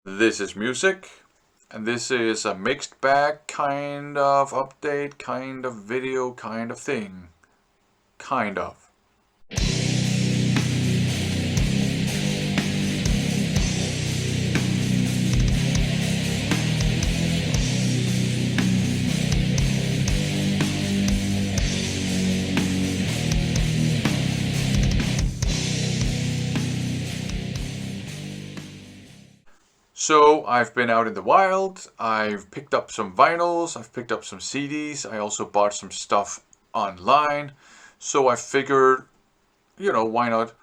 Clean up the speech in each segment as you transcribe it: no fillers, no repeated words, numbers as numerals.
This is music, and this is a mixed bag kind of update, kind of video, kind of thing. Kind of. So I've been out in the wild, I've picked up some vinyls, I've picked up some CDs, I also bought some stuff online. So I figured, why not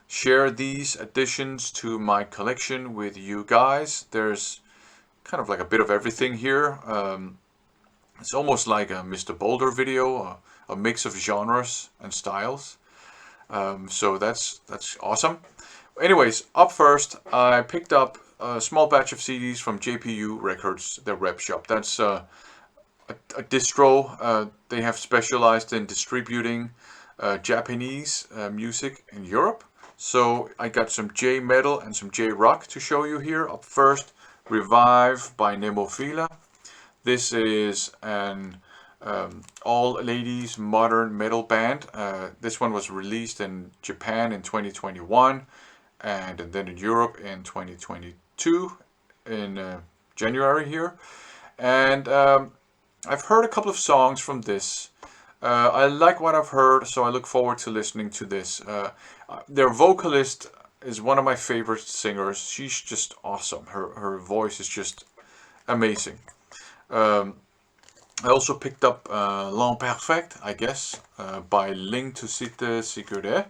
share these additions to my collection with you guys. There's kind of like a bit of everything here. It's almost like a Mr. Boulder video, a mix of genres and styles. So that's awesome. Anyways, up first, I picked up a small batch of CDs from JPU Records, their rep shop. That's a distro. They have specialized in distributing Japanese music in Europe. So I got some J metal and some J rock to show you here. Up first, Revive by Nemophila. This is an all ladies modern metal band. This one was released in Japan in 2021 and then in Europe in 2022 in January here. And I've heard a couple of songs from this. I like what I've heard, so I look forward to listening to this. Their vocalist is one of my favorite singers. She's just awesome. Her voice is just amazing. Um, I also picked up L'Imperfect, I guess, by Ling to Sitte Sigurde.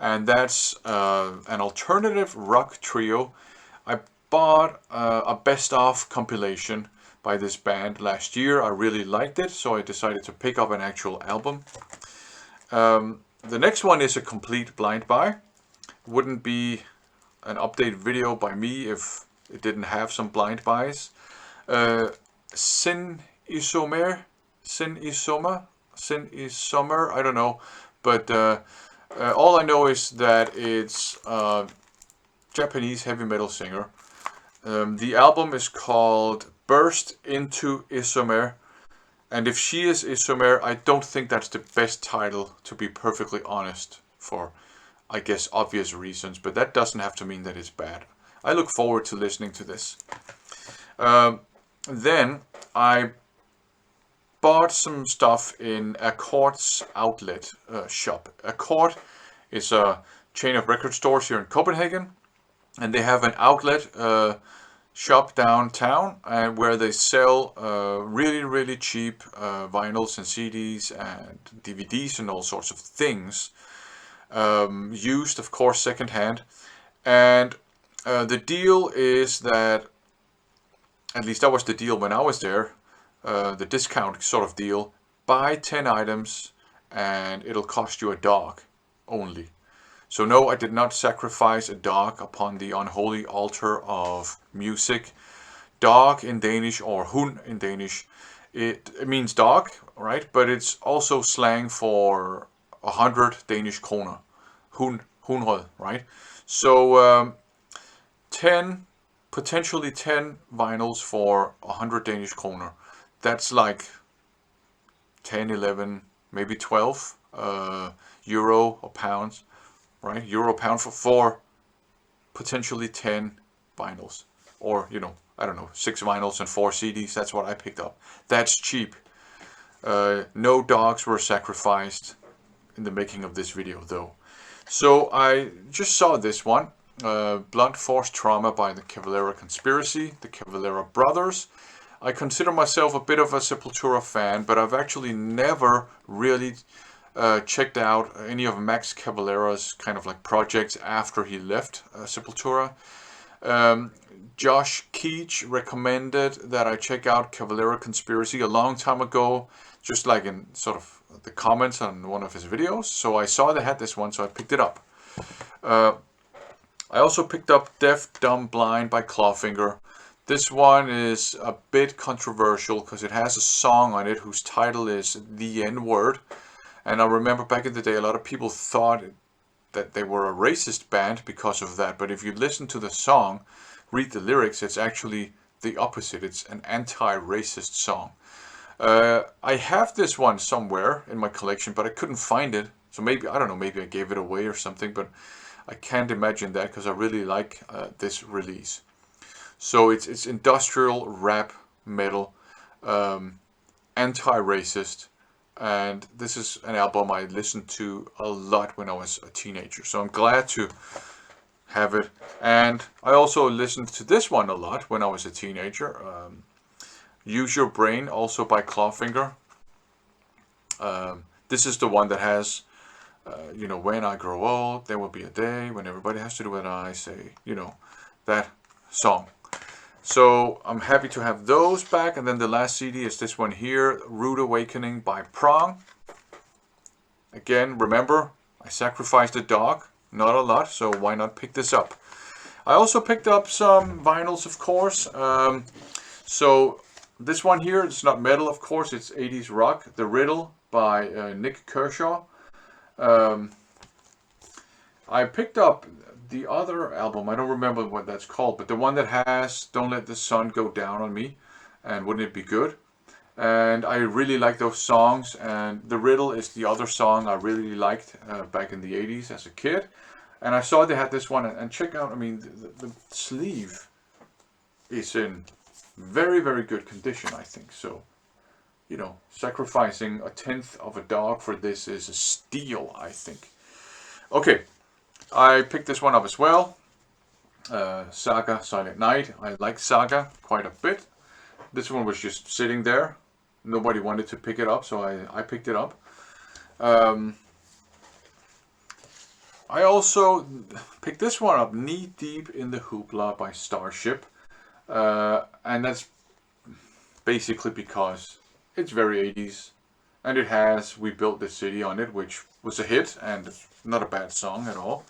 And that's an alternative rock trio. I bought a best of compilation by this band last year. I really liked it, so I decided to pick up an actual album. The next one is a complete blind buy. Wouldn't be an update video by me if it didn't have some blind buys. Uh, Sin Isomer, Sin Isomer, I don't know, but all I know is that it's a Japanese heavy metal singer. The album is called Burst into Isomer, and if she is Isomer, I don't think that's the best title, to be perfectly honest, for I guess obvious reasons, but that doesn't have to mean that it's bad. I look forward to listening to this. Um, then I bought some stuff in Accord's outlet shop. Accord is a chain of record stores here in Copenhagen, and they have an outlet shop downtown, and where they sell really really cheap vinyls and CDs and DVDs and all sorts of things, used of course secondhand. And the deal is that, at least that was the deal when I was there, the discount sort of deal: buy 10 items and it'll cost you a dog only. So no, I did not sacrifice a dog upon the unholy altar of music. Dog in Danish, or hund in Danish, it means dog, right? But it's also slang for 100 Danish kroner. Hund, 100, right? So 10, potentially 10 vinyls for 100 Danish kroner. That's like 10, 11, maybe 12 euro or pounds, right? Euro pound for potentially 10 vinyls, or I don't know, 6 vinyls and 4 CDs. That's what I picked up. That's cheap. No dogs were sacrificed in the making of this video though. So I just saw this one, Blunt Force Trauma by the Cavalera Conspiracy, the Cavalera Brothers. I consider myself a bit of a Sepultura fan, but I've actually never really checked out any of Max Cavalera's kind of like projects after he left Sepultura. Josh Keach recommended that I check out Cavalera Conspiracy a long time ago, just like in sort of the comments on one of his videos. So I saw they had this one, so I picked it up. I also picked up Deaf, Dumb, Blind by Clawfinger. This one is a bit controversial because it has a song on it whose title is The N-Word. And I remember back in the day, a lot of people thought that they were a racist band because of that. But if you listen to the song, read the lyrics, it's actually the opposite. It's an anti-racist song. I have this one somewhere in my collection, but I couldn't find it. So maybe, I don't know, maybe I gave it away or something, but I can't imagine that because I really like this release. So it's industrial rap metal, anti-racist, and this is an album I listened to a lot when I was a teenager. So I'm glad to have it. And I also listened to this one a lot when I was a teenager. Use Your Brain, also by Clawfinger. This is the one that has, when I grow old, there will be a day when everybody has to do what I say. That song. So I'm happy to have those back. And then the last CD is this one here, Rude Awakening by Prong. Again, remember, I sacrificed a dog. Not a lot, so why not pick this up? I also picked up some vinyls, of course. So this one here, it's not metal, of course, it's 80s rock. The Riddle by Nik Kershaw. I picked up the other album, I don't remember what that's called, but the one that has Don't Let the Sun Go Down on Me and Wouldn't It Be Good? And I really like those songs, and The Riddle is the other song I really liked back in the 80s as a kid. And I saw they had this one, and check out, I mean, the sleeve is in very, very good condition, I think. So, sacrificing a tenth of a dog for this is a steal, I think. Okay, I picked this one up as well. Saga, Silent Night. I like Saga quite a bit. This one was just sitting there. Nobody wanted to pick it up, so I picked it up. I also picked this one up, Knee Deep in the Hoopla by Starship. And that's basically because it's very 80s. And it has We Built This City on it, which was a hit and not a bad song at all.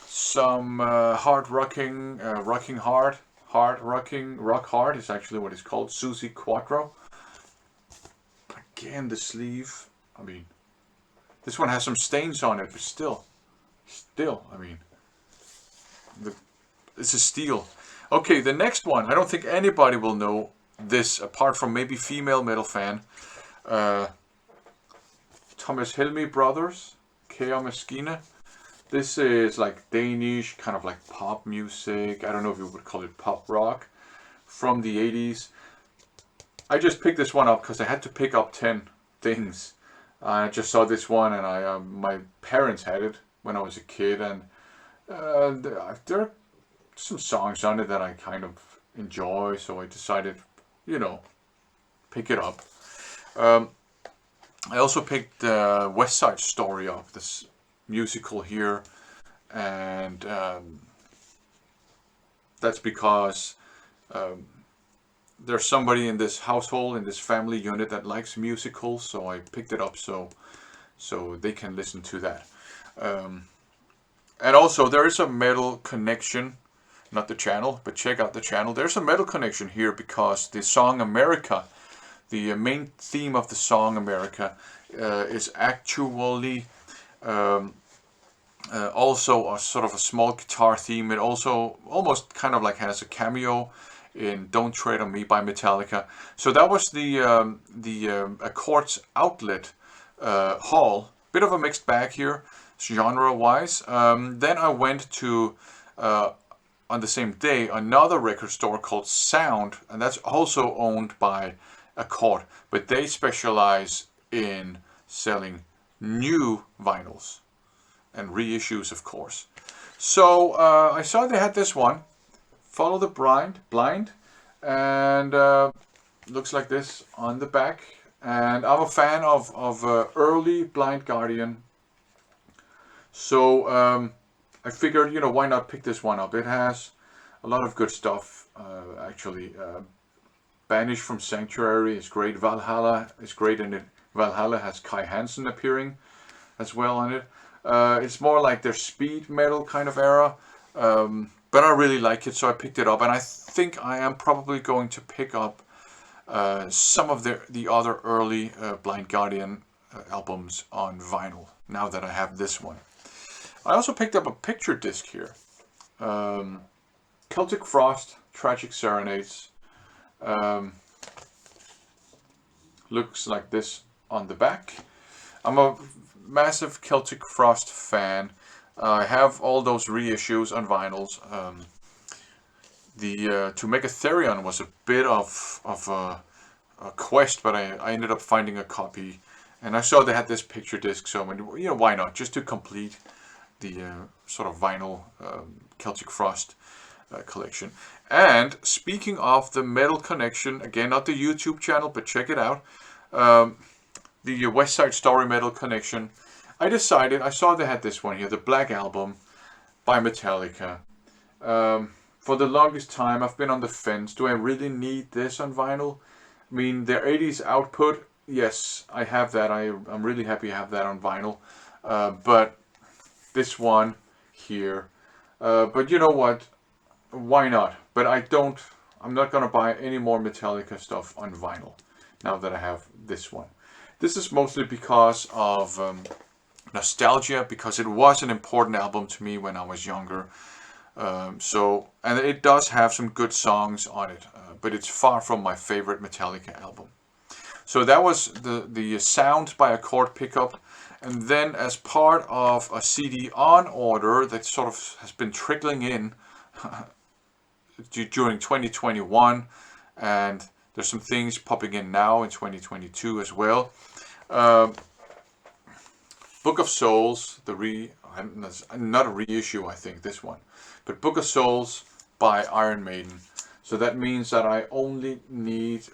Some hard rocking, rocking hard. Rock hard is actually what it's called. Suzi Quatro. Again, the sleeve. I mean, this one has some stains on it, but still, I mean, it's a steal. Okay, the next one. I don't think anybody will know this apart from maybe female metal fan. Thomas Helmi Brothers, Kea Maskine. This is like Danish, kind of like pop music. I don't know if you would call it pop rock from the 80s. I just picked this one up because I had to pick up 10 things. I just saw this one, and my parents had it when I was a kid, and there are some songs on it that I kind of enjoy, so I decided, pick it up. I also picked West Side Story up, this musical here, and that's because there's somebody in this household, in this family unit, that likes musicals, so I picked it up so they can listen to that. And also there is a metal connection, not the channel, but check out the channel. There's a metal connection here because the song America, the main theme of the song America, is actually also a sort of a small guitar theme. It also almost kind of like has a cameo in Don't Tread on Me by Metallica. So that was the Accords Outlet haul. Bit of a mixed bag here, genre-wise. Then I went to, on the same day, another record store called Sound, and that's also owned by Accord, but they specialize in selling new vinyls and reissues, of course. So I saw they had this one, Follow the Blind, and looks like this on the back. And I'm a fan of early Blind Guardian, so I figured, why not pick this one up? It has a lot of good stuff, actually. Banished from Sanctuary is great. Valhalla is great in it. Valhalla has Kai Hansen appearing as well on it. It's more like their speed metal kind of era, but I really like it, so I picked it up. And I think I am probably going to pick up some of the other early Blind Guardian albums on vinyl now that I have this one. I also picked up a picture disc here. Celtic Frost, Tragic Serenades. Looks like this on the back. I'm a massive Celtic Frost fan. I have all those reissues on vinyls. To make a Therion was a bit of a quest, but I ended up finding a copy, and I saw they had this picture disc, so why not? Just to complete the sort of vinyl Celtic Frost collection. And speaking of the Metal Connection, again, not the YouTube channel, but check it out. The West Side Story Metal Connection. I saw they had this one here, the Black Album by Metallica. For the longest time, I've been on the fence. Do I really need this on vinyl? I mean, their 80s output, yes, I have that. I'm really happy I have that on vinyl. But this one here. But you know what? Why not? But I'm not going to buy any more Metallica stuff on vinyl now that I have this one. This is mostly because of nostalgia, because it was an important album to me when I was younger. And it does have some good songs on it, but it's far from my favorite Metallica album. So that was the Sound by a Chord Pickup. And then as part of a CDON order that sort of has been trickling in during 2021, and there's some things popping in now in 2022 as well. Book of Souls, not a reissue, I think, this one. But Book of Souls by Iron Maiden. So that means that I only need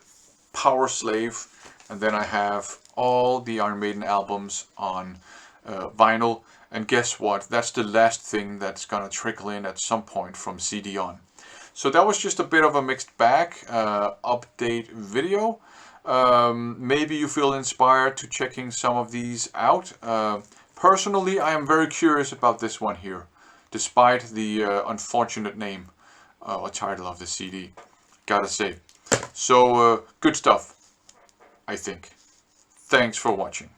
Power Slave, and then I have all the Iron Maiden albums on vinyl. And guess what? That's the last thing that's gonna trickle in at some point from CDON. So that was just a bit of a mixed bag update video. Maybe you feel inspired to checking some of these out. Personally, I am very curious about this one here, despite the unfortunate name or title of the CD, gotta say. So, good stuff, I think. Thanks for watching.